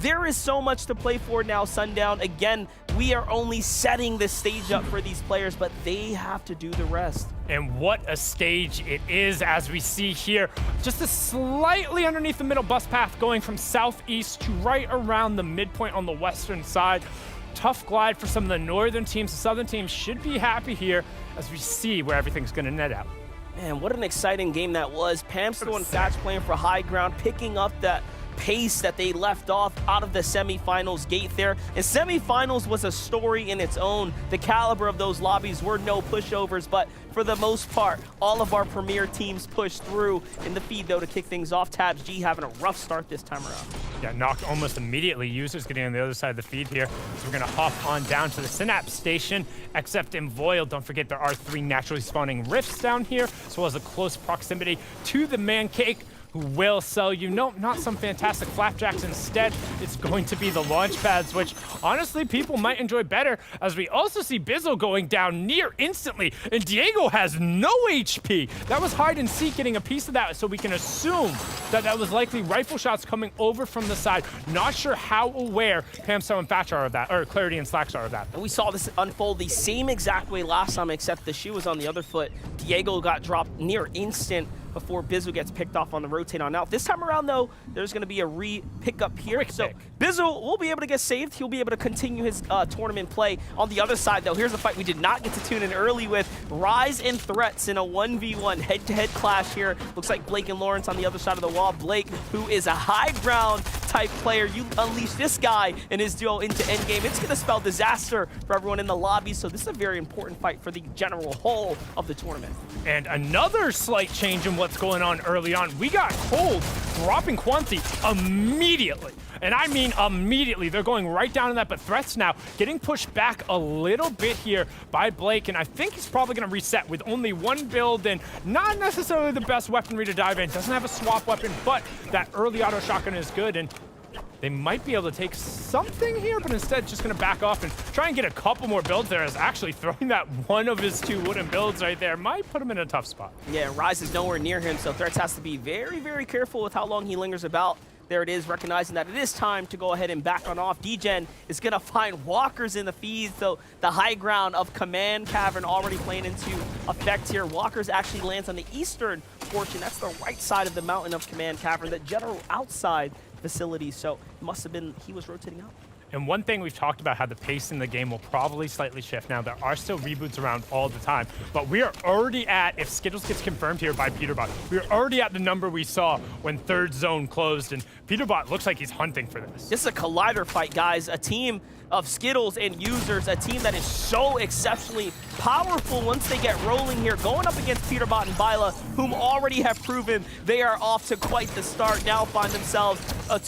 There is so much to play for now, Sundown. Again, we are only setting the stage up for these players, but they have to do the rest. And what a stage it is, as we see here. Just a slightly underneath the middle bus path going from southeast to right around the midpoint on the western side. Tough glide for some of the northern teams. The southern teams should be happy here as we see where everything's going to net out. Man, what an exciting game that was. Pamsto and Thatch playing for high ground, picking up that pace that they left off out of the semifinals gate there. And semifinals was a story in its own. The caliber of those lobbies were no pushovers, but for the most part, all of our premier teams pushed through. In the feed, though, to kick things off, Tabs G having a rough start this time around. Yeah, knocked almost immediately. Users getting on the other side of the feed here. So we're going to hop on down to the Synapse station, except in Voil. Don't forget there are 3 naturally spawning rifts down here, as well as a close proximity to the man cake, who will sell you, no, not some fantastic flapjacks. Instead, it's going to be the launch pads, which honestly people might enjoy better, as we also see Bizzle going down near instantly, and Diego has no HP. That was hide and seek getting a piece of that, so we can assume that that was likely rifle shots coming over from the side. Not sure how aware Pamsto and Thatch are of that, or Clarity and Slacks are of that. And we saw this unfold the same exact way last time, except the shoe was on the other foot. Diego got dropped near instant before Bizzle gets picked off on the rotate on out. This time around, though, there's going to be a re-pickup here. Quick so pick. Bizzle will be able to get saved. He'll be able to continue his tournament play. On the other side, though, here's a fight we did not get to tune in early with. Rise and Threats in a 1v1 head-to-head clash here. Looks like Blake and Lawrence on the other side of the wall. Blake, who is a high ground type player, you unleash this guy and his duo into endgame. It's going to spell disaster for everyone in the lobby, so this is a very important fight for the general whole of the tournament. And another slight change in what's going on early on. We got Cold dropping Quanti immediately. And I mean immediately. They're going right down to that, but Threats now getting pushed back a little bit here by Blake, and I think he's probably going to reset with only 1 build and not necessarily the best weaponry to dive in. Doesn't have a swap weapon, but that early auto shotgun is good, and they might be able to take something here, but instead just going to back off and try and get a couple more builds there, as actually throwing that one of his 2 wooden builds right there might put him in a tough spot. Yeah, Rise is nowhere near him, so Threats has to be very, very careful with how long he lingers about. There it is, recognizing that it is time to go ahead and back on off. D-Gen is going to find walkers in the feed, so the high ground of Command Cavern already playing into effect here. Walkers actually lands on the eastern portion. That's the right side of the mountain of Command Cavern, the general outside facility, so it must have been he was rotating out. And one thing we've talked about, how the pace in the game will probably slightly shift. Now, there are still reboots around all the time, but we are already at, if Skittles gets confirmed here by Peterbot, we're already at the number we saw when third zone closed, and Peterbot looks like he's hunting for this. This is a collider fight, guys. A team of Skittles and users, a team that is so exceptionally powerful once they get rolling here, going up against Peterbot and Byla, whom already have proven they are off to quite the start, now find themselves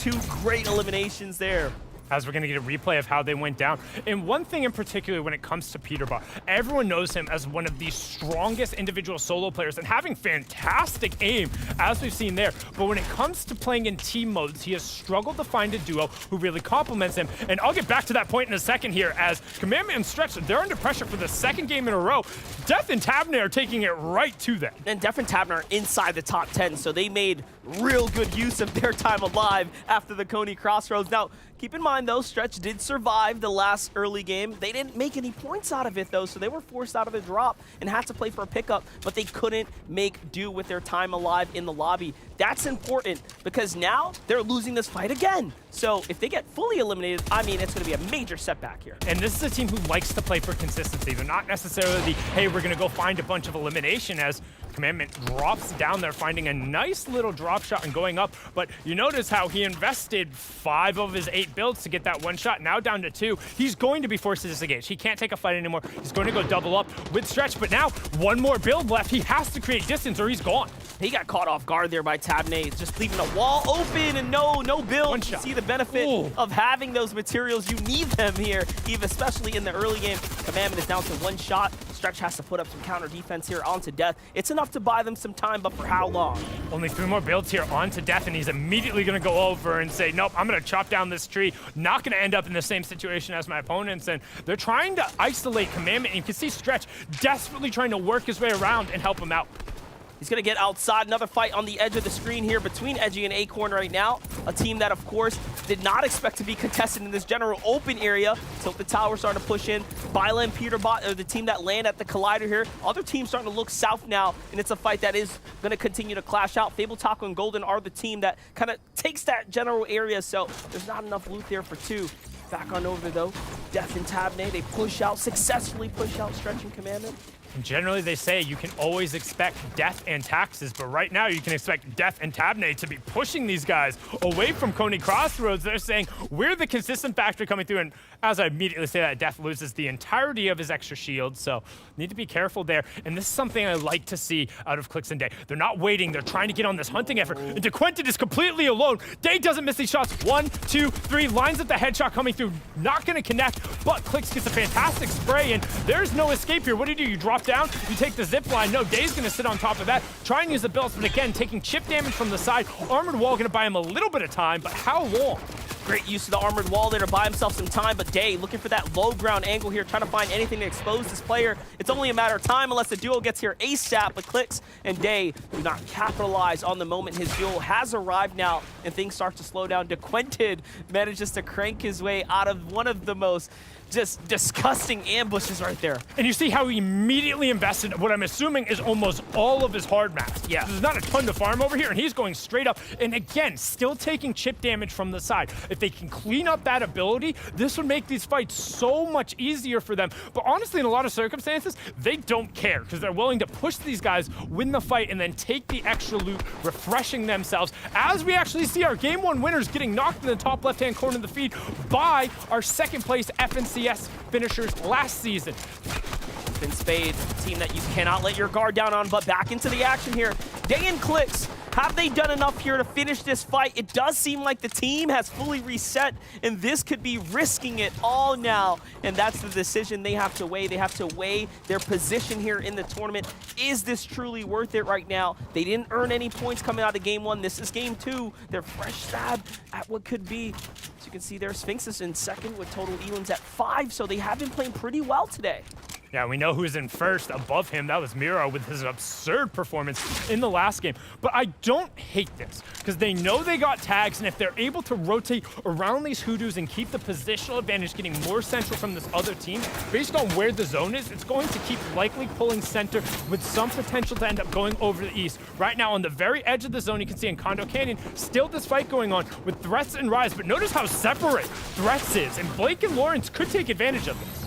2 great eliminations there. As we're going to get a replay of how they went down. And one thing in particular when it comes to Peterbot, everyone knows him as one of the strongest individual solo players and having fantastic aim, as we've seen there. But when it comes to playing in team modes, he has struggled to find a duo who really complements him. And I'll get back to that point in a second here, as Commandment and Stretch, they're under pressure for the 2nd game in a row. Death and Tabner are taking it right to them. And Death and Tabner are inside the top 10, so they made real good use of their time alive after the Coney Crossroads. Now, keep in mind, though, Stretch did survive the last early game. They didn't make any points out of it, though, so they were forced out of the drop and had to play for a pickup, but they couldn't make do with their time alive in the lobby. That's important, because now they're losing this fight again. So if they get fully eliminated, I mean, it's going to be a major setback here. And this is a team who likes to play for consistency. They're not necessarily the, hey, we're going to go find a bunch of elimination, as Commandment drops down there, finding a nice little drop shot and going up. But you notice how he invested 5 of his 8 builds to get that 1 shot, now down to 2. He's going to be forced to disengage. He can't take a fight anymore. He's going to go double up with Stretch, but now 1 more build left. He has to create distance or he's gone. He got caught off guard there by Tabney, just leaving a wall open and no build. 1 shot. You see the benefit of having those materials. You need them here, even especially in the early game. Commandment is down to 1 shot. Stretch has to put up some counter defense here onto Death. It's enough to buy them some time, but for how long? Only 3 more builds here onto Death, and he's immediately going to go over and say, nope, I'm going to chop down this tree. Not going to end up in the same situation as my opponents, and they're trying to isolate Commandment, and you can see Stretch desperately trying to work his way around and help him out. He's going to get outside. Another fight on the edge of the screen here between Edgy and Acorn right now. A team that, of course, did not expect to be contested in this general open area. Tilt the Tower starting to push in. Byla and Peterbot are the team that land at the collider here. Other teams starting to look south now, and it's a fight that is going to continue to clash out. Fable Taco and Golden are the team that kind of takes that general area, so there's not enough loot there for two. Back on over, though. Death and Tabney, they push out, successfully push out Stretch and Commandant. And generally, they say you can always expect death and taxes, but right now you can expect death and Tabney to be pushing these guys away from Coney Crossroads. They're saying we're the consistent factor coming through, and as I immediately say that, Death loses the entirety of his extra shield, so need to be careful there. And this is something I like to see out of Clix and Day. They're not waiting, they're trying to get on this hunting effort. And DeQuentin is completely alone. Day doesn't miss these shots. 1, 2, 3, lines up the headshot coming through. Not gonna connect, but Clix gets a fantastic spray, and there's no escape here. What do? You drop down, you take the zip line. No, Day's gonna sit on top of that, try and use the builds, but again, taking chip damage from the side. Armored Wall gonna buy him a little bit of time, but how long? Great use of the Armored Wall there to buy himself some time, but Day looking for that low ground angle here, trying to find anything to expose this player. It's only a matter of time unless the duo gets here ASAP, but Clix and Day do not capitalize on the moment. His duo has arrived now, and things start to slow down. DeQuentin manages to crank his way out of one of the most just disgusting ambushes right there. And you see how he immediately invested what I'm assuming is almost all of his hard mass. Yeah. There's not a ton to farm over here, and he's going straight up. And again, still taking chip damage from the side. If they can clean up that ability, this would make these fights so much easier for them. But honestly, in a lot of circumstances, they don't care because they're willing to push these guys, win the fight, and then take the extra loot, refreshing themselves. As we actually see our Game 1 winners getting knocked in the top left-hand corner of the feed by our second place FNCS finishers last season. Been Spade, team that you cannot let your guard down on, but back into the action here. Day and Clix, have they done enough here to finish this fight? It does seem like the team has fully reset, and this could be risking it all now, and that's the decision they have to weigh. They have to weigh their position here in the tournament. Is this truly worth it right now? They didn't earn any points coming out of Game 1. This is Game 2. They're fresh stab at what could be. As you can see there, Sphinx is in second with total elims at 5, so they have been playing pretty well today. Yeah, we know who's in first. Above him, that was Miro with his absurd performance in the last game. But I don't hate this, because they know they got tags, and if they're able to rotate around these hoodoos and keep the positional advantage getting more central from this other team, based on where the zone is, it's going to keep likely pulling center with some potential to end up going over the east. Right now, on the very edge of the zone, you can see in Condo Canyon, still this fight going on with Threats and Rise, but notice how separate Threats is, and Blake and Lawrence could take advantage of this.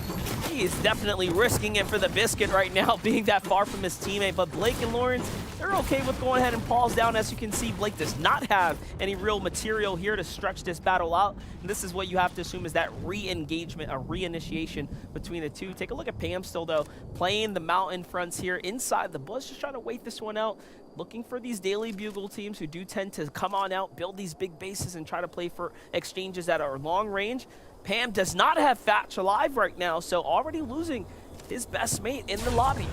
He is definitely risking it for the biscuit right now, being that far from his teammate. But Blake and Lawrence, they're okay with going ahead and pause down. As you can see, Blake does not have any real material here to stretch this battle out. And this is what you have to assume is that re-engagement, a re-initiation between the two. Take a look at Pam still, though, playing the mountain fronts here inside the bush, just trying to wait this one out. Looking for these Daily Bugle teams who do tend to come on out, build these big bases, and try to play for exchanges that are long range. Pam does not have Fatch alive right now, so already losing his best mate in the lobby.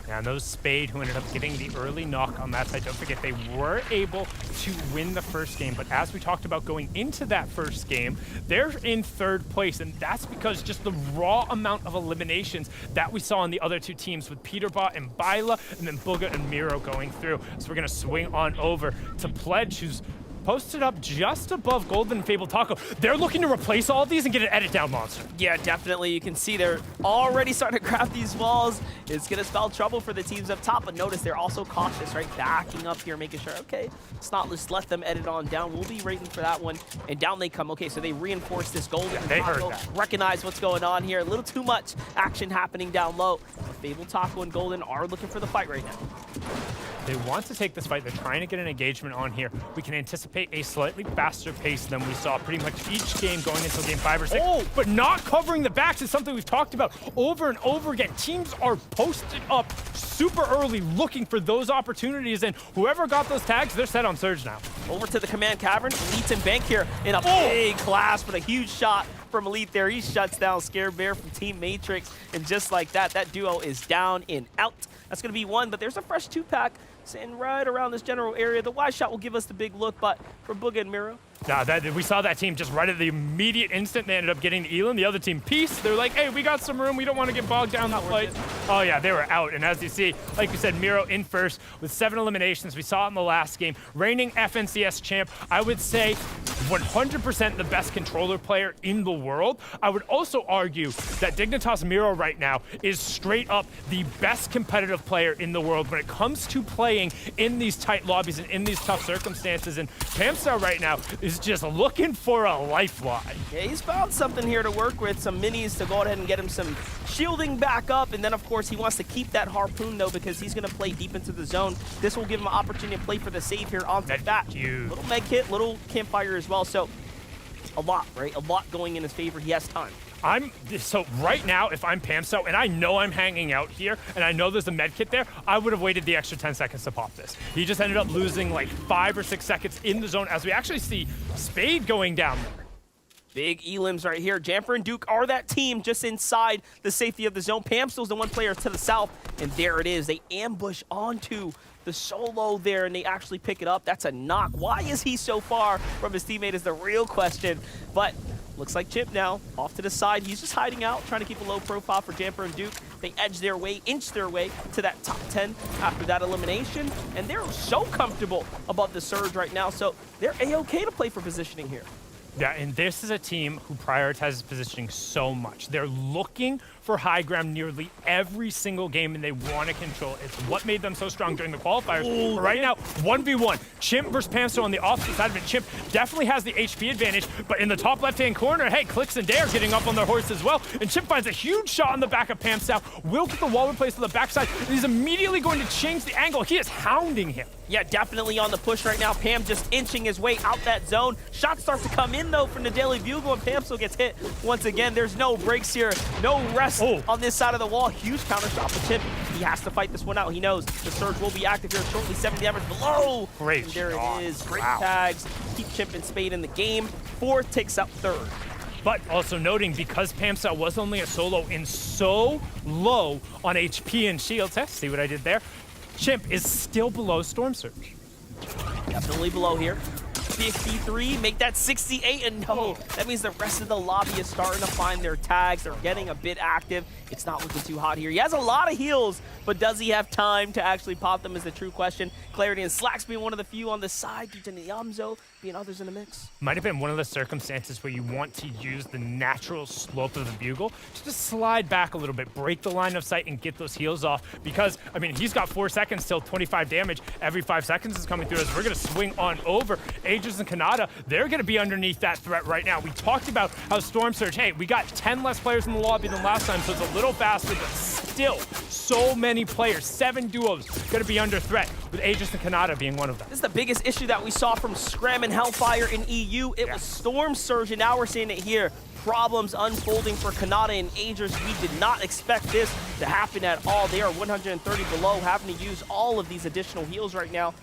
Yeah, and those Spade who ended up getting the early knock on that side, don't forget they were able to win the first game, but as we talked about going into that first game, they're in third place, and that's because just the raw amount of eliminations that we saw in the other two teams with Peterbot and Byla, and then Booga and Miro going through. So we're gonna swing on over to Pledge, who's posted up just above Golden and Fable Taco. They're looking to replace all of these and get an edit down monster. Yeah, definitely. You can see they're already starting to grab these walls. It's going to spell trouble for the teams up top, but notice they're also cautious, right? Backing up here, making sure, okay, let's not just let them edit on down. We'll be waiting for that one, and down they come. Okay, so they reinforce this Golden. Yeah, they heard that. Recognize what's going on here. A little too much action happening down low. But Fable Taco and Golden are looking for the fight right now. They want to take this fight. They're trying to get an engagement on here. We can anticipate a slightly faster pace than we saw pretty much each game going until game 5 or 6. Oh! But not covering the backs is something we've talked about over and over again. Teams are posted up super early looking for those opportunities, and whoever got those tags, they're set on Surge now. Over to the Command Cavern. Elite and Bank here in a big clash, but a huge shot from Elite there. He shuts down Scare Bear from Team Matrix, and just like that, that duo is down and out. That's going to be one, but there's a fresh 2-pack sitting right around this general area. The wide shot will give us the big look, but for Booga and Miro, Nah, we saw that team just right at the immediate instant. They ended up getting Elam. The other team, Peace, they're like, hey, we got some room. We don't want to get bogged down in the fight. Oh, yeah, they were out. And as you see, like you said, Miro in first with 7 eliminations. We saw it in the last game. Reigning FNCS champ, I would say 100% the best controller player in the world. I would also argue that Dignitas Miro right now is straight up the best competitive player in the world when it comes to playing in these tight lobbies and in these tough circumstances. And Pamstar right now is just looking for a lifeline. Yeah, he's found something here to work with, some minis to go ahead and get him some shielding back up, and then of course he wants to keep that harpoon though because he's going to play deep into the zone. This will give him an opportunity to play for the save here onto that. Little med kit, little campfire as well, so a lot, right? A lot going in his favor. He has time. So right now, if I'm Pamso and I know I'm hanging out here and I know there's a med kit there, I would have waited the extra 10 seconds to pop this. He just ended up losing like 5 or 6 seconds in the zone as we actually see Spade going down there. Big elims right here. Jamper and Duke are that team just inside the safety of the zone. Pamsto's the one player to the south, and there it is. They ambush onto the solo there, and they actually pick it up. That's a knock. Why is he so far from his teammate is the real question. But looks like Chimp now off to the side. He's just hiding out, trying to keep a low profile for Jamper and Duke. They edge their way, inch their way to that top 10 after that elimination, and they're so comfortable above the surge right now, so they're A-okay to play for positioning here. Yeah, and this is a team who prioritizes positioning so much. They're looking for high ground nearly every single game, and they want to control. It's what made them so strong during the qualifiers. Ooh, but right now, 1v1. Chimp versus Pamso on the opposite side of it. Chimp definitely has the HP advantage, but in the top left-hand corner, hey, Clicks and Day are getting up on their horse as well, and Chimp finds a huge shot on the back of Pamso. Will get the wall replaced on the backside, and he's immediately going to change the angle. He is hounding him. Yeah, definitely on the push right now. Pam just inching his way out that zone. Shots start to come in, though, from the Daily Bugle, and Pamso gets hit once again. There's no breaks here, no rest on this side of the wall. Huge counter shot for Chimp. He has to fight this one out. He knows the surge will be active here shortly. 70 damage below. Great and there shot. it is. Great tags. Keep Chimp and Spade in the game. 4th takes out 3rd. But also noting, because Pamsa was only a solo and so low on HP and shield test, see what I did there? Chimp is still below Storm Surge. Definitely below here. 53, make that 68, and no, that means the rest of the lobby is starting to find their tags. They're getting a bit active. It's not looking too hot here. He has a lot of heals, but does he have time to actually pop them is the true question. Clarity and Slacks being one of the few on the side, DJ and Yamzo being others in the mix. Might have been one of the circumstances where you want to use the natural slope of the bugle to just slide back a little bit, break the line of sight, and get those heals off. Because, I mean, he's got 4 seconds till 25 damage. Every 5 seconds is coming through as we're going to swing on over. Aegis and Kanata, they're going to be underneath that threat right now. We talked about how Storm Surge, hey, we got 10 less players in the lobby than last time, so it's a little faster, but still, so many players, 7 duos, going to be under threat, with Aegis and Kanata being one of them. This is the biggest issue that we saw from Scram and Hellfire in EU. It was Storm Surge, and now we're seeing it here. Problems unfolding for Kanata and Aegis. We did not expect this to happen at all. They are 130 below, having to use all of these additional heals right now.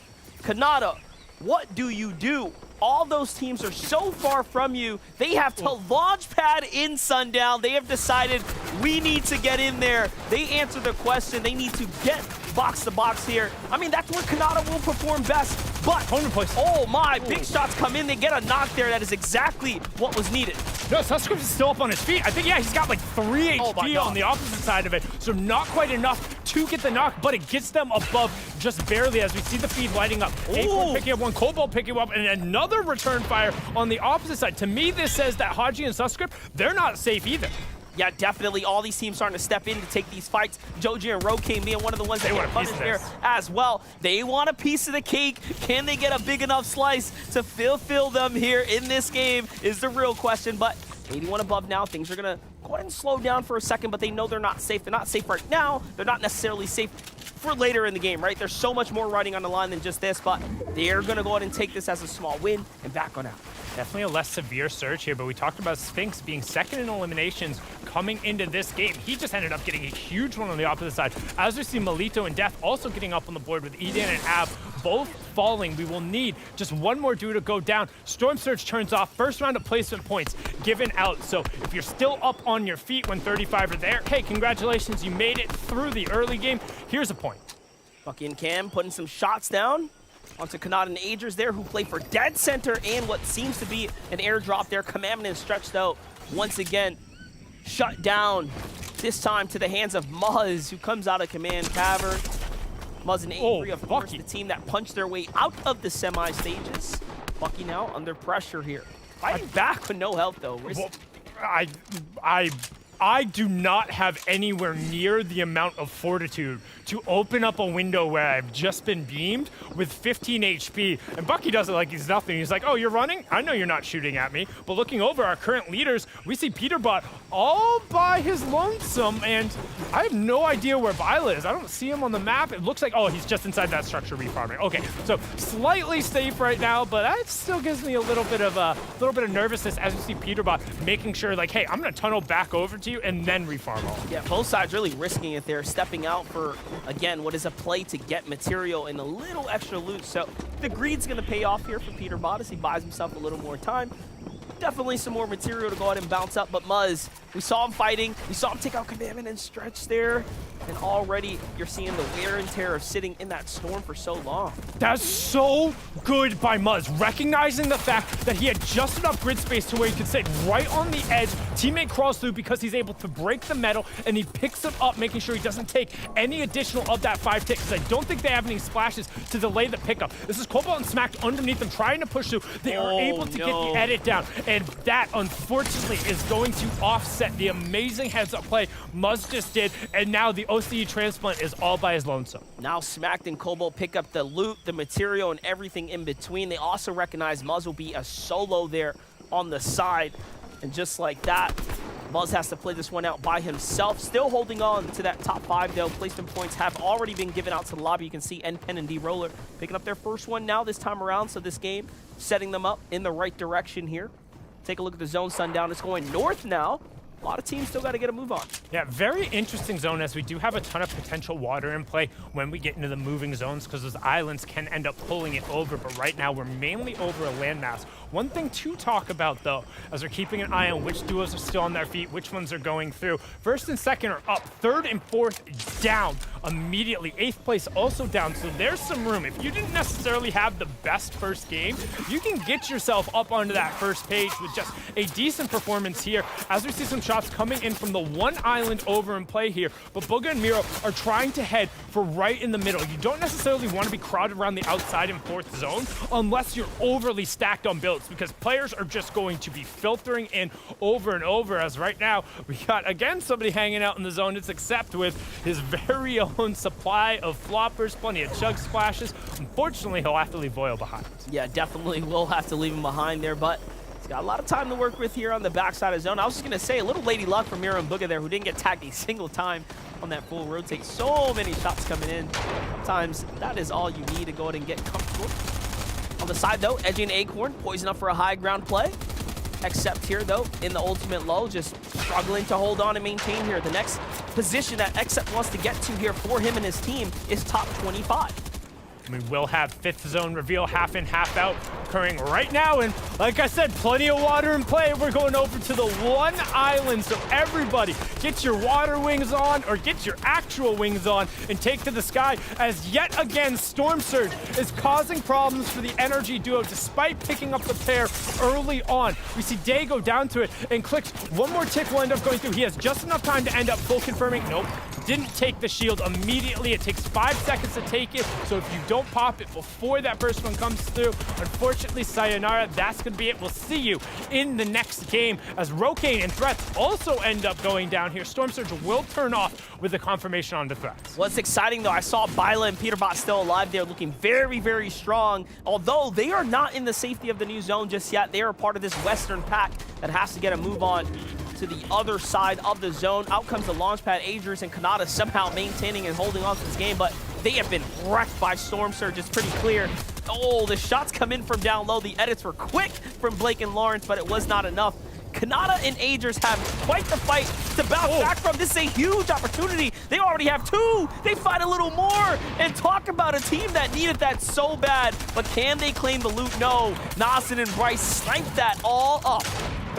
Kanata, what do you do? All those teams are so far from you. They have to launch pad in Sundown. They have decided we need to get in there. They answer the question. They need to get box to box here. I mean, that's where Kanata will perform best. But, oh my, big shots come in. They get a knock there. That is exactly what was needed. No, Suscript is still up on his feet. I think, yeah, he's got like 3 HP on the opposite side of it. So not quite enough to get the knock, but it gets them above just barely as we see the feed lighting up. Acorn picking up one, Cobalt picking up, and another return fire on the opposite side. To me, this says that Haji and Suscript, they're not safe either. Yeah, definitely. All these teams starting to step in to take these fights. Joji and Rokane being one of the ones that get punished here as well. They want a piece of the cake. Can they get a big enough slice to fulfill them here in this game is the real question. But 81 above now. Things are going to go ahead and slow down for a second, but they know they're not safe. They're not safe right now. They're not necessarily safe for later in the game, right? There's so much more riding on the line than just this, but they're going to go ahead and take this as a small win and back on out. Definitely a less severe surge here, but we talked about Sphinx being second in eliminations coming into this game. He just ended up getting a huge one on the opposite side. As we see Melito and Death also getting up on the board with Eden and Ab both falling. We will need just one more duo to go down. Storm Surge turns off. First round of placement points given out. So if you're still up on your feet when 35 are there, hey, congratulations, you made it through the early game. Here's a point. Bucky and Cam putting some shots down. Onto Kanata and Agers there, who play for dead center and what seems to be an airdrop there. Commandment stretched out once again, shut down, this time to the hands of Muzz, who comes out of Command Cavern. Muzz and Avery, of course, the team that punched their way out of the semi-stages. Bucky now under pressure here. Fighting back with no help, though. Well, I do not have anywhere near the amount of fortitude to open up a window where I've just been beamed with 15 HP. And Bucky does it like he's nothing. He's like, oh, you're running? I know you're not shooting at me. But looking over our current leaders, we see Peterbot all by his lonesome, and I have no idea where Viola is. I don't see him on the map. It looks like, oh, he's just inside that structure refarming. Okay, so slightly safe right now, but that still gives me a little bit of nervousness as you see Peterbot making sure, like, hey, I'm gonna tunnel back over to you and then refarm all. Yeah, both sides really risking it there, stepping out for, again, what is a play to get material and a little extra loot. So the greed's gonna pay off here for Peterbot as he buys himself a little more time. Definitely some more material to go ahead and bounce up, but Muzz, we saw him fighting, we saw him take out Commandment and Stretch there, and already you're seeing the wear and tear of sitting in that storm for so long. That's so good by Muzz, recognizing the fact that he had just enough grid space to where he could sit right on the edge. Teammate crawls through because he's able to break the metal, and he picks him up, making sure he doesn't take any additional of that 5 tick, because I don't think they have any splashes to delay the pickup. This is Cobalt and Smacked underneath them, trying to push through. They are able to get the edit down, and that, unfortunately, is going to offset the amazing heads-up play Muzz just did, and now the OCE transplant is all by his lonesome. Now Smacked and Cobalt pick up the loot, the material, and everything in between. They also recognize Muzz will be a solo there on the side, and just like that, Muzz has to play this one out by himself. Still holding on to that top 5, though. Placement points have already been given out to the lobby. You can see NPen and D-Roller picking up their first one now this time around, so this game setting them up in the right direction here. Take a look at the zone. Sundown is going north now. A lot of teams still got to get a move on. Yeah, very interesting zone, as we do have a ton of potential water in play when we get into the moving zones, because those islands can end up pulling it over, but right now we're mainly over a landmass. One thing to talk about, though, as we're keeping an eye on which duos are still on their feet, which ones are going through. First and second are up, third and fourth down immediately. 8th place also down, so there's some room. If you didn't necessarily have the best first game, you can get yourself up onto that first page with just a decent performance here, as we see some shots coming in from the one island over in play here. But Booga and Miro are trying to head for right in the middle. You don't necessarily want to be crowded around the outside and 4th zone unless you're overly stacked on builds, because players are just going to be filtering in over and over. As right now, we got, again, somebody hanging out in the zone. It's Accept with his very own supply of floppers, plenty of chug splashes. Unfortunately, he'll have to leave Boyle behind. Yeah, definitely will have to leave him behind there, but he's got a lot of time to work with here on the backside of zone. I was just going to say, a little lady luck from Miro and Booga there, who didn't get tagged a single time on that full rotate. So many shots coming in. Sometimes that is all you need to go ahead and get comfortable. On the side, though, Edgy and Acorn poising up for a high ground play. Accept here, though, in the ultimate low, just struggling to hold on and maintain here. The next position that Accept wants to get to here for him and his team is top 25. We will have 5th zone reveal, half in, half out, occurring right now. And like I said, plenty of water in play. We're going over to the one island. So everybody, get your water wings on, or get your actual wings on and take to the sky, as yet again, Storm Surge is causing problems for the Energy duo despite picking up the pair early on. We see Day go down to it and clicks. One more tick will end up going through. He has just enough time to end up full confirming. Nope. Didn't take the shield immediately. It takes 5 seconds to take it, so if you don't pop it before that first one comes through, unfortunately, sayonara, that's going to be it. We'll see you in the next game, as Rokane and Threats also end up going down here. Storm Surge will turn off with the confirmation on the Threats. What's exciting, though, I saw Byla and Peterbot still alive there, looking very, very strong. Although they are not in the safety of the new zone just yet. They are part of this Western pack that has to get a move on to the other side of the zone. Out comes the launch pad. Agers and Kanata somehow maintaining and holding on to this game, but they have been wrecked by Storm Surge. It's pretty clear. Oh, the shots come in from down low. The edits were quick from Blake and Lawrence, but it was not enough. Kanata and Agers have quite the fight to bounce back from. This is a huge opportunity. They already have 2. They find a little more. And talk about a team that needed that so bad. But can they claim the loot? No. Nasen and Bryce sniped that all up.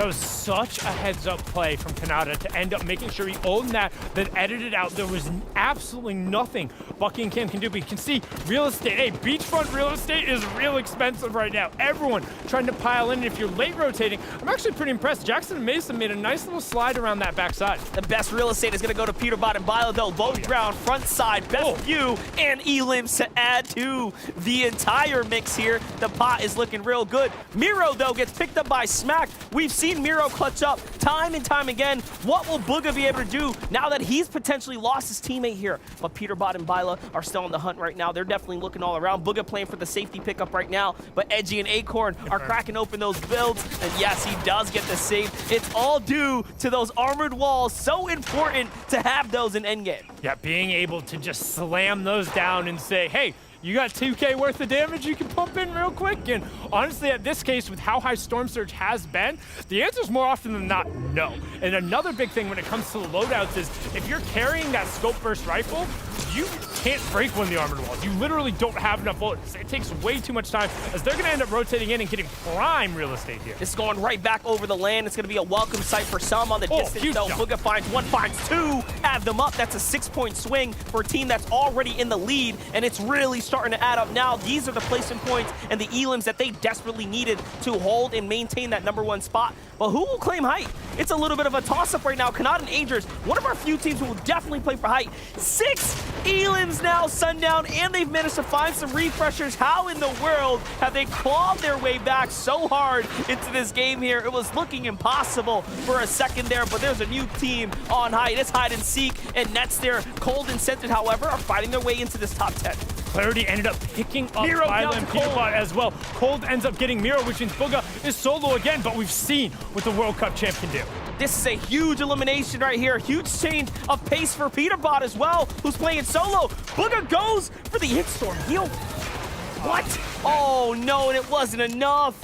That was such a heads-up play from Kanata to end up making sure he owned that, then edited out. There was absolutely nothing Bucky and Kim can do. But you can see real estate. Hey, beachfront real estate is real expensive right now. Everyone trying to pile in. And if you're late rotating, I'm actually pretty impressed. Jackson and Mason made a nice little slide around that backside. The best real estate is going to go to Peterbot and Bilo, though. Low ground, front side, best view, and elims to add to the entire mix here. The pot is looking real good. Miro, though, gets picked up by Smack. We've seen Miro clutch up time and time again. What will Booga be able to do now that he's potentially lost his teammate here? But Peterbot and Bila are still on the hunt right now. They're definitely looking all around. Booga playing for the safety pickup right now, but Edgy and Acorn are cracking open those builds. And yes, he does get the save. It's all due to those armored walls. So important to have those in endgame. Yeah, being able to just slam those down and say, hey, you got 2K worth of damage you can pump in real quick. And honestly, at this case, with how high Storm Surge has been, the answer is more often than not, no. And another big thing when it comes to the loadouts is if you're carrying that scope burst rifle, you can't break one of the armored walls. You literally don't have enough bullets. It takes way too much time as they're gonna end up rotating in and getting prime real estate here. It's going right back over the land. It's gonna be a welcome sight for some on the distance though. Booga finds one, finds two, add them up. That's a 6-point swing for a team that's already in the lead, and it's really starting to add up now. These are the placement points and the elims that they desperately needed to hold and maintain that #1 spot. But who will claim height? It's a little bit of a toss-up right now. Kanata and Angers, one of our few teams who will definitely play for height. 6 elims now, Sundown, and they've managed to find some refreshers. How in the world have they clawed their way back so hard into this game here? It was looking impossible for a second there, but there's a new team on height. It's hide and seek, and Nets there. Cold and Scented, however, are fighting their way into this top 10. Clarity ended up picking up Violet and Peterbot as well. Cold ends up getting Miro, which means Booga is solo again, but we've seen what the World Cup champ can do. This is a huge elimination right here. Huge change of pace for Peterbot as well, who's playing solo. Booga goes for the hit storm heal. What? Oh no, and it wasn't enough.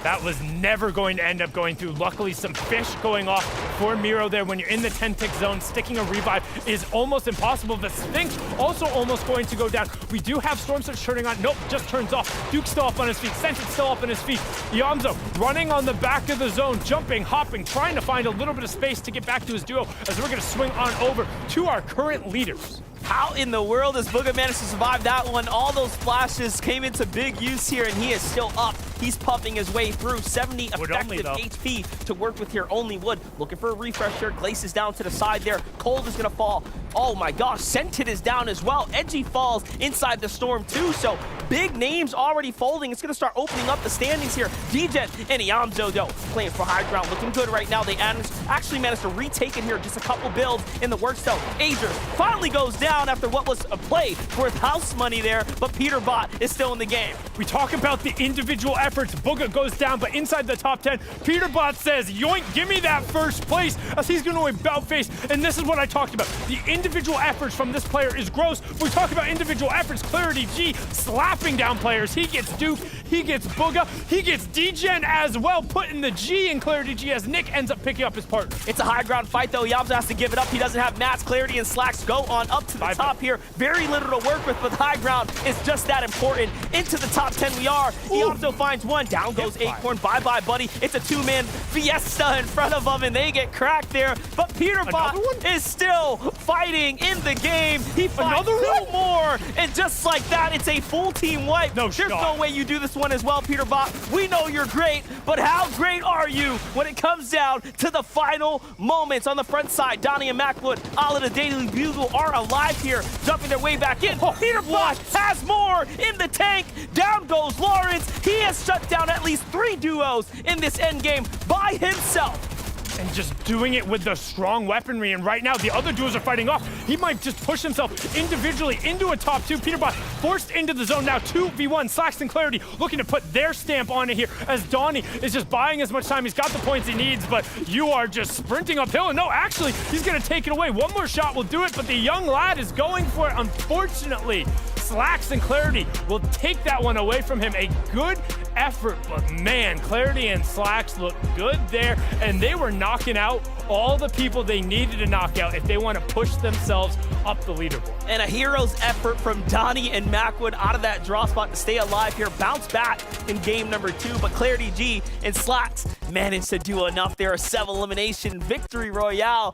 That was never going to end up going through. Luckily, some fish going off for Miro there. When you're in the 10-tick zone, sticking a revive is almost impossible. The Sphinx also almost going to go down. We do have Storm Surge turning on. Nope, just turns off. Duke's still up on his feet. Scented still up on his feet. Yamzo running on the back of the zone, jumping, hopping, trying to find a little bit of space to get back to his duo as we're going to swing on over to our current leaders. How in the world does Booga manage to survive that one? All those flashes came into big use here, and he is still up. He's pumping his way through. 70 effective HP to work with here. Only wood. Looking for a refresher. Glace is down to the side there. Cold is going to fall. Oh my gosh, Scented is down as well. Edgy falls inside the storm too, so big names already folding. It's going to start opening up the standings here. Degen and Iamzo, though, playing for high ground. Looking good right now. They actually managed to retake it here. Just a couple builds in the works, though. Ager finally goes down after what was a play worth house money there, but Peterbot is still in the game. We talk about the individual efforts. Booga goes down, but inside the top 10, Peterbot says, yoink, give me that first place, as he's going to about face. And this is what I talked about. The individual efforts from this player is gross. We talk about individual efforts. Clarity G slapping down players. He gets Duke, he gets Booga, he gets Degen as well, putting the G in Clarity G as Nick ends up picking up his partner. It's a high ground fight, though. Yamza has to give it up. He doesn't have mats. Clarity and Slacks go on up to the top here. Very little to work with, but high ground is just that important. Into the top 10 we are. He also finds one. Down goes Acorn. Bye-bye, buddy. It's a two-man fiesta in front of them, and they get cracked there. But Peterbot is still fighting in the game. He finds two more, and just like that, it's a full team wipe. There's no way you do this one as well, Peterbot. We know you're great, but how great are you when it comes down to the final moments? On the front side, Donnie and Macwood, all of the Daily Bugle are alive here, jumping their way back in. Peterbot has more in the tank. Down goes Lawrence. He has shut down at least 3 duos in this endgame by himself. And just doing it with the strong weaponry. And right now, the other duos are fighting off. He might just push himself individually into a top 2. Peterbot forced into the zone now. 2v1. Slacks and Clarity looking to put their stamp on it here as Donnie is just buying as much time. He's got the points he needs, but you are just sprinting uphill. And no, actually, he's going to take it away. One more shot will do it, but the young lad is going for it, unfortunately. Slacks and Clarity will take that one away from him. A good effort, but man, Clarity and Slacks look good there, and they were knocking out all the people they needed to knock out if they want to push themselves up the leaderboard. And a hero's effort from Donnie and Macwood out of that draw spot to stay alive here. Bounce back in game number 2, but Clarity G and Slacks managed to do enough there. A 7 elimination victory royale